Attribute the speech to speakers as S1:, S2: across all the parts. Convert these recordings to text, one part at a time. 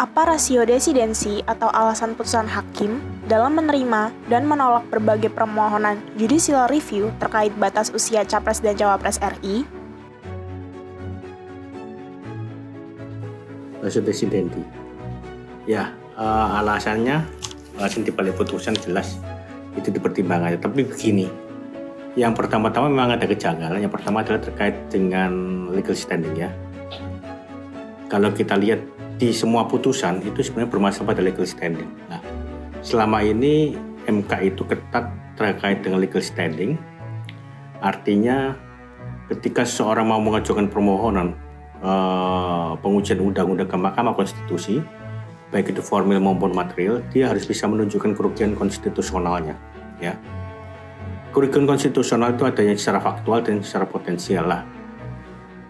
S1: Apa rasio desidensi atau alasan putusan hakim dalam menerima dan menolak berbagai permohonan judicial review terkait batas usia Capres dan Cawapres RI?
S2: Rasio desidensi. Ya, alasannya alasan dibalik putusan jelas itu dipertimbangkan. Tapi begini, yang pertama-tama memang ada kejanggalan. Yang pertama adalah terkait dengan legal standing ya. Kalau kita lihat di semua putusan itu sebenarnya bermasalah pada legal standing. Nah, selama ini MK itu ketat terkait dengan legal standing. Artinya ketika seseorang mau mengajukan permohonan pengujian undang-undang ke Mahkamah Konstitusi, baik itu formil maupun material, dia harus bisa menunjukkan kerugian konstitusionalnya. Ya, kerugian konstitusional itu adanya secara faktual dan secara potensial lah.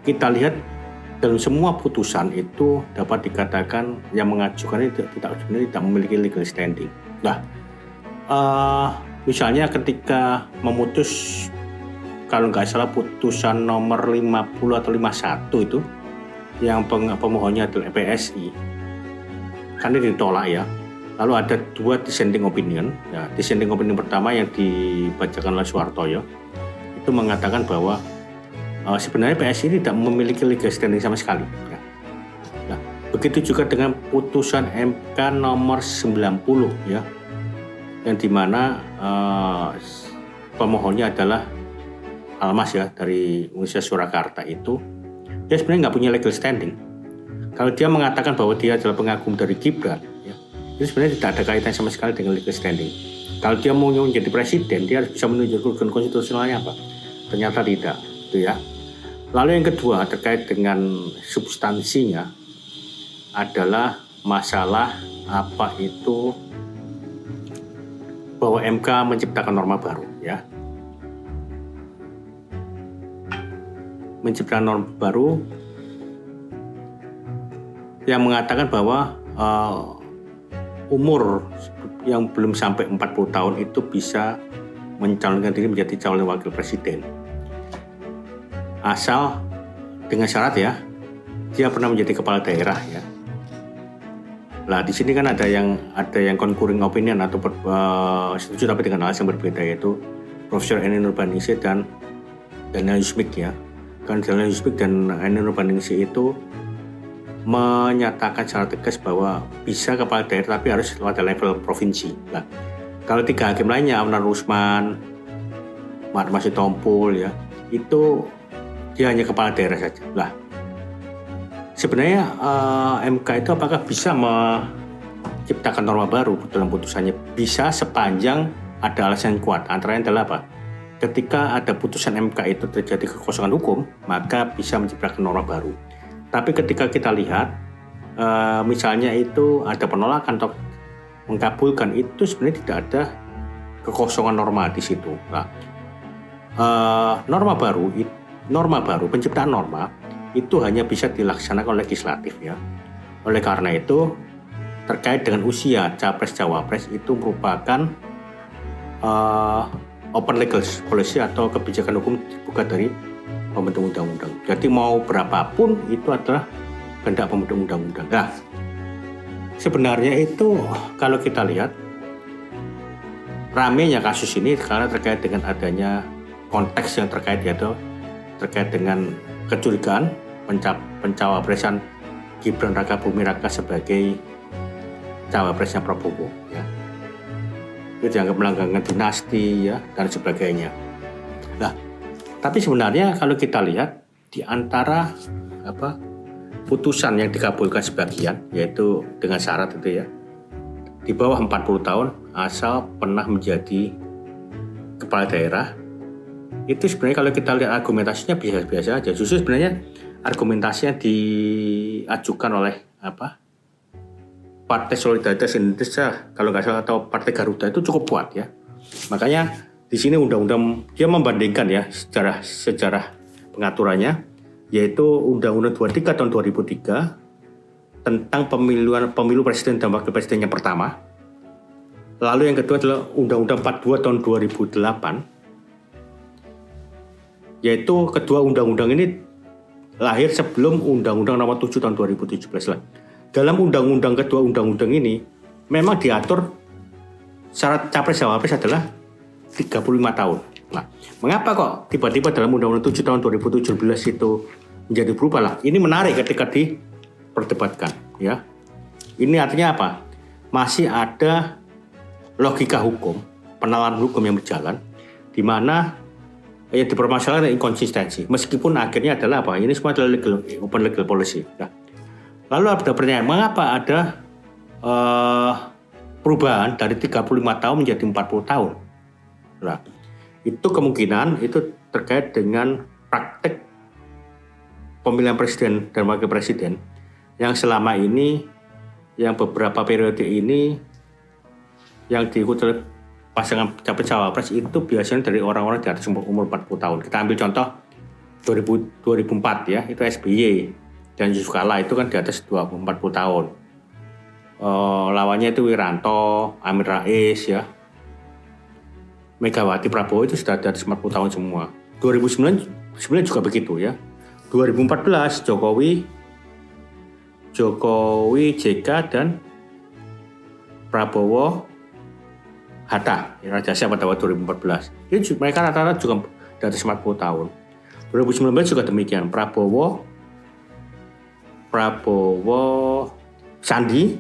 S2: Kita lihat dalam semua putusan itu dapat dikatakan yang mengajukan itu sebenarnya tidak memiliki legal standing. Nah, misalnya ketika memutus, kalau nggak salah putusan nomor 50 atau 51 itu, yang pemohonnya adalah PSI, kan ini ditolak ya. Lalu ada dua dissenting opinion. Ya, dissenting opinion pertama yang dibacakan oleh Suhartoyo itu mengatakan bahwa sebenarnya PSI tidak memiliki legal standing sama sekali. Ya. Nah, begitu juga dengan putusan MK nomor 90 ya, yang dimana pemohonnya adalah Almas ya dari Universitas Surakarta itu, dia sebenarnya nggak punya legal standing. Kalau dia mengatakan bahwa dia adalah pengagum dari Gibran, ya, itu sebenarnya tidak ada kaitan sama sekali dengan legal standing. Kalau dia mau menjadi presiden, dia harus bisa menunjukkan konstitusionalnya apa. Ternyata tidak, itu ya. Lalu yang kedua terkait dengan substansinya adalah masalah apa itu bahwa MK menciptakan norma baru ya. Menciptakan norma baru yang mengatakan bahwa umur yang belum sampai 40 tahun itu bisa mencalonkan diri menjadi calon wakil presiden. Asal dengan syarat ya, dia pernah menjadi kepala daerah ya. Nah di sini kan ada yang concurring opinion atau setuju tapi dengan alasan berbeda, yaitu Profesor Eni Nurbaningsih dan Daniel Yusmik ya. Kan Daniel Yusmik dan Eni Nurbaningsih itu menyatakan secara tegas bahwa bisa kepala daerah tapi harus pada level provinsi. Nah, kalau tiga hakim lainnya, Amran Rusman, Mahar Sitompul ya, itu dia hanya kepala daerah saja. Lah, sebenarnya MK itu apakah bisa menciptakan norma baru dalam putusannya? Bisa sepanjang ada alasan yang kuat. Antaranya adalah apa? Ketika ada putusan MK itu terjadi kekosongan hukum, maka bisa menciptakan norma baru. Tapi ketika kita lihat, misalnya itu ada penolakan atau mengabulkan, itu sebenarnya tidak ada kekosongan norma di situ. Nah, norma baru, penciptaan norma itu hanya bisa dilaksanakan oleh legislatif ya. Oleh karena itu, terkait dengan usia Capres-Cawapres itu merupakan open legal policy atau kebijakan hukum dibuka dari pembentuk undang-undang. Jadi mau berapapun itu adalah kehendak pembentuk undang-undang. Nah, sebenarnya itu kalau kita lihat ramenya kasus ini karena terkait dengan adanya konteks yang terkait, yaitu terkait dengan kecurigaan pencawapresan Gibran Rakabuming Raka sebagai cawapresnya Prabowo ya. Itu dianggap melanggar dinasti ya dan sebagainya. Nah, tapi sebenarnya kalau kita lihat di antara putusan yang dikabulkan sebagian, yaitu dengan syarat itu ya, di bawah 40 tahun asal pernah menjadi kepala daerah, itu sebenarnya kalau kita lihat argumentasinya biasa-biasa aja. Justru sebenarnya argumentasinya diajukan oleh Partai Solidaritas Indonesia kalau nggak salah atau Partai Garuda itu cukup kuat ya. Makanya di sini undang-undang dia membandingkan ya sejarah pengaturannya, yaitu Undang-Undang 23 tahun 2003 tentang pemilu presiden dan wakil presiden yang pertama. Lalu yang kedua adalah Undang-Undang 42 tahun 2008, yaitu kedua undang-undang ini lahir sebelum Undang-Undang nomor 7 tahun 2017 lah. dalam undang-undang kedua undang-undang ini memang diatur syarat capres cawapres adalah 35 tahun. Nah, mengapa kok tiba-tiba dalam Undang-Undang 7 tahun 2017 itu menjadi berubah lah? Ini menarik ketika diperdebatkan, ya. Ini artinya apa? Masih ada logika hukum, penalaran hukum yang berjalan, di mana yang dipermasalahkan inkonsistensi. Meskipun akhirnya adalah apa? Ini semua adalah open legal policy. Nah, lalu ada pertanyaan, mengapa ada perubahan dari 35 tahun menjadi 40 tahun? Nah, itu kemungkinan itu terkait dengan praktek pemilihan presiden dan wakil presiden yang selama ini, yang beberapa periode ini yang diikuti oleh pasangan capres cawapres itu biasanya dari orang-orang di atas umur 40 tahun. Kita ambil contoh 2004 ya, itu SBY dan Yusuf Kala itu kan di atas 40 tahun. Lawannya itu Wiranto, Amin Rais ya. Megawati, Prabowo itu sudah di atas 40 tahun semua. 2009 juga begitu ya. 2014 Jokowi JK dan Prabowo Hatta, Rajasa pada tahun 2014. Ini mereka rata-rata juga di atas 40 tahun. 2019 juga demikian. Prabowo Sandi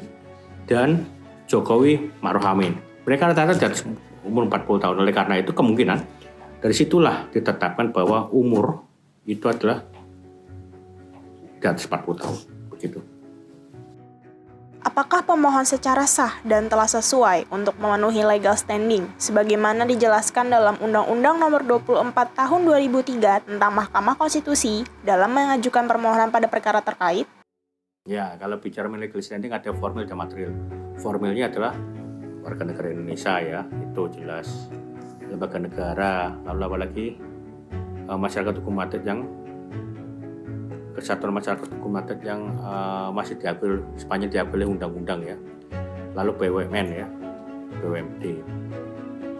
S2: dan Jokowi Ma'ruf Amin. Mereka rata-rata di atas umur 40 tahun. Oleh karena itu kemungkinan dari situlah ditetapkan bahwa umur itu adalah di atas 40 tahun. Begitu.
S1: Apakah pemohon secara sah dan telah sesuai untuk memenuhi legal standing sebagaimana dijelaskan dalam Undang-Undang Nomor 24 Tahun 2003 tentang Mahkamah Konstitusi dalam mengajukan permohonan pada perkara terkait?
S2: Ya, kalau bicara mengenai legal standing ada formil dan material. Formilnya adalah warga negara Indonesia ya, itu jelas. Lembaga negara, lalu apalagi masyarakat hukum adat yang kesatuan masyarakat hukum adat yang masih diambil sepanjang diambil oleh undang-undang ya. Lalu BUMN ya, BUMD.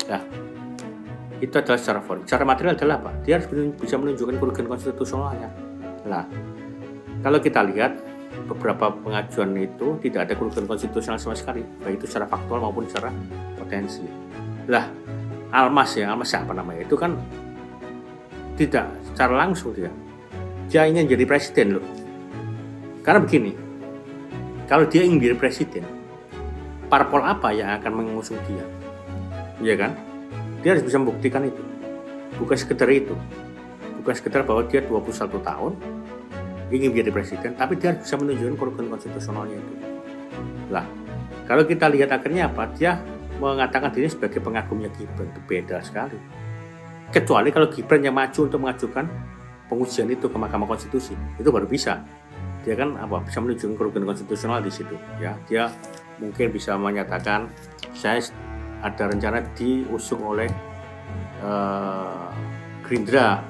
S2: Nah, itu adalah secara formal. Secara material adalah apa? Dia harus bisa menunjukkan kerugian konstitusionalnya. Nah, kalau kita lihat beberapa pengajuan itu tidak ada kerugian konstitusional sama sekali, baik itu secara faktual maupun secara potensi. Lah, Almas apa namanya? Itu kan tidak secara langsung dia ingin jadi presiden loh. Karena begini, kalau dia ingin jadi presiden, parpol apa yang akan mengusung dia? Iya kan? Dia harus bisa membuktikan itu. Bukan sekedar itu. Bukan sekedar bahwa dia 21 tahun ingin menjadi presiden, tapi dia harus bisa menunjukkan kerugian konstitusionalnya itu. Lah, kalau kita lihat akhirnya apa? Dia mengatakan diri sebagai pengagumnya Gibran, itu beda sekali. Kecuali kalau Gibran yang maju untuk mengajukan pengujian itu ke Mahkamah Konstitusi, itu baru bisa. Dia kan bisa menunjukkan kerugian konstitusional di situ. Ya, dia mungkin bisa menyatakan saya ada rencana diusung oleh Gerindra,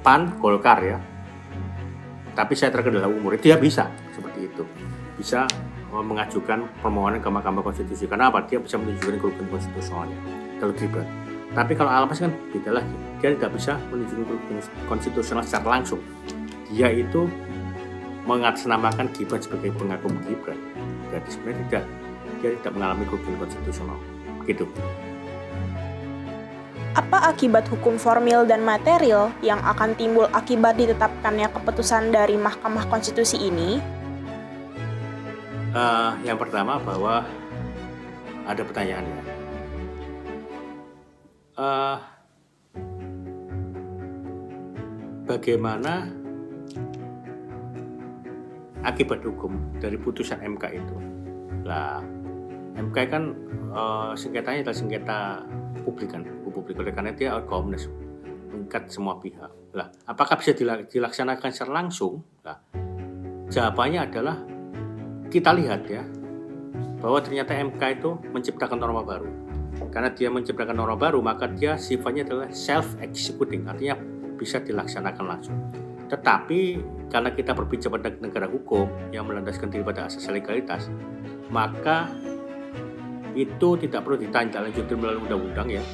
S2: PAN, Golkar ya. Tapi saya terkendala umur, dia bisa seperti itu. Bisa mengajukan permohonan ke Mahkamah Konstitusi. Karena apa? Dia bisa menunjukkan kerugian konstitusionalnya. Kalau Gibran. Tapi kalau Almas kan beda lagi. Dia tidak bisa menunjukkan kerugian konstitusional secara langsung. Dia itu mengatasnamakan Gibran sebagai pengagum Gibran. Jadi sebenarnya dia tidak mengalami kerugian konstitusional. Gitu.
S1: Apa akibat hukum formil dan material yang akan timbul akibat ditetapkannya keputusan dari Mahkamah Konstitusi ini?
S2: Yang pertama bahwa ada pertanyaannya. Bagaimana akibat hukum dari putusan MK itu? Lah, MK kan sengketanya adalah sengketa publik kan, oleh karena dia outcomes mengikat semua pihak. Lah, apakah bisa dilaksanakan secara langsung? Lah, jawabannya adalah kita lihat ya bahwa ternyata MK itu menciptakan norma baru. Karena dia menciptakan norma baru, maka dia sifatnya adalah self-executing, artinya bisa dilaksanakan langsung. Tetapi karena kita berbicara pada negara hukum yang melandaskan diri pada asas legalitas, maka itu tidak perlu ditindaklanjuti melalui undang-undang ya,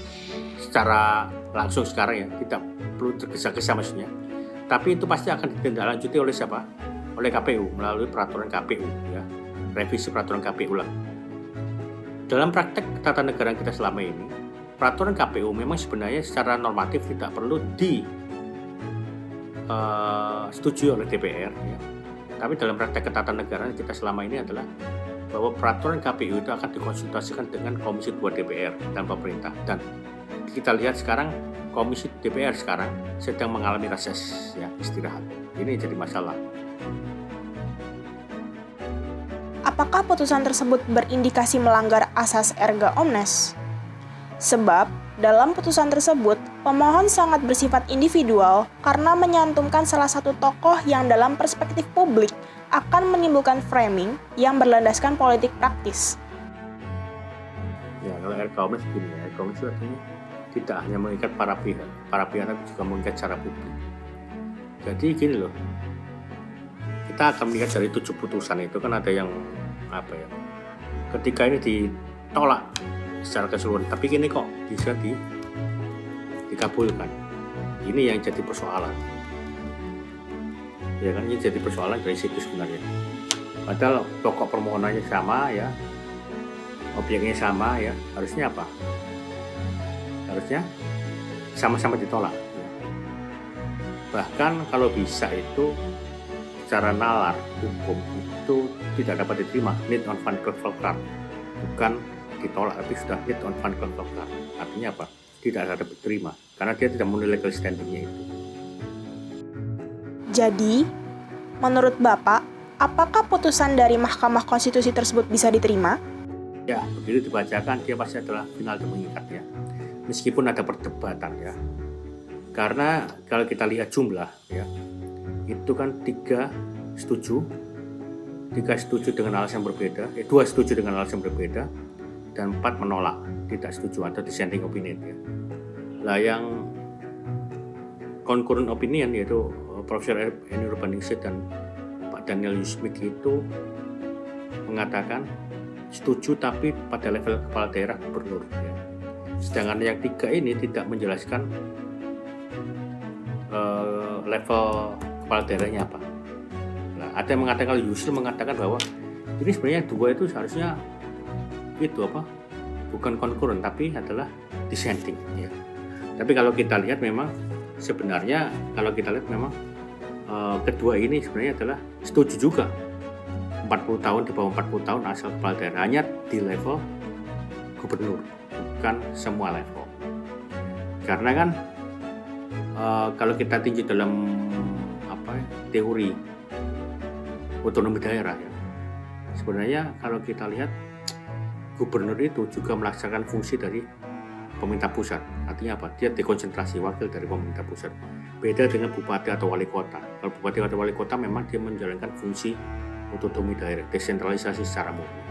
S2: secara langsung sekarang ya, tidak perlu tergesa-gesa maksudnya. Tapi itu pasti akan ditindaklanjuti oleh siapa? Oleh KPU melalui peraturan KPU, ya, revisi peraturan KPU lah. Dalam praktek ketatanegaraan kita selama ini, peraturan KPU memang sebenarnya secara normatif tidak perlu disetujui oleh DPR, ya. Tapi dalam praktek ketatanegaraan kita selama ini adalah bahwa peraturan KPU itu akan dikonsultasikan dengan Komisi 2 DPR dan pemerintah. Dan kita lihat sekarang Komisi DPR sekarang sedang mengalami reses, ya, istirahat. Ini jadi masalah.
S1: Apakah putusan tersebut berindikasi melanggar asas erga omnes? Sebab, dalam putusan tersebut, pemohon sangat bersifat individual karena menyantumkan salah satu tokoh yang dalam perspektif publik akan menimbulkan framing yang berlandaskan politik praktis.
S2: Ya, kalau erga omnes begini, ya, erga omnes itu artinya tidak hanya mengikat para pihak tapi juga mengikat secara publik. Jadi gini loh, kita akan melihat dari 7 putusan itu kan ada yang ketika ini ditolak secara keseluruhan, tapi gini kok bisa dikabulkan. Ini yang jadi persoalan, ya kan, ini jadi persoalan dari situ sebenarnya. Padahal pokok permohonannya sama, ya, objeknya sama, ya, harusnya apa? Harusnya sama-sama ditolak, ya. Bahkan kalau bisa itu secara nalar hukum itu tidak dapat diterima, need on van Klukverkar, bukan ditolak tapi sudah need on van Klukverkar. Artinya apa? Tidak dapat diterima karena dia tidak memenuhi legal standingnya itu.
S1: Jadi, menurut Bapak, apakah putusan dari Mahkamah Konstitusi tersebut bisa diterima?
S2: Ya, begitu dibacakan dia pasti adalah final dan mengikat, ya. Meskipun ada perdebatan, ya. Karena kalau kita lihat jumlah, ya, itu kan 3 setuju dengan alasan berbeda, 2 setuju dengan alasan berbeda, dan 4 menolak, tidak setuju atau dissenting opinion, ya. Lah yang concurrent opinion yaitu Profesor Eni Urbaningsih dan Pak Daniel Yusmik itu mengatakan setuju tapi pada level kepala daerah gubernur, ya. Sedangkan yang 3 ini tidak menjelaskan level kepala daerahnya apa. Nah, ada yang mengatakan, Yusril mengatakan bahwa ini sebenarnya 2 itu seharusnya bukan concurrent tapi adalah dissenting, ya. Tapi kalau kita lihat memang sebenarnya kedua ini sebenarnya adalah setuju juga 40 tahun di bawah 40 tahun asal kepala daerah, hanya di level gubernur, bukan semua level. Karena kan kalau kita tinjau dalam teori otonomi daerah, ya, sebenarnya kalau kita lihat gubernur itu juga melaksanakan fungsi dari pemerintah pusat. Artinya apa? Dia dekonsentrasi, wakil dari pemerintah pusat. Beda dengan bupati atau wali kota. Kalau bupati atau wali kota memang dia menjalankan fungsi otonomi daerah, desentralisasi secara murni.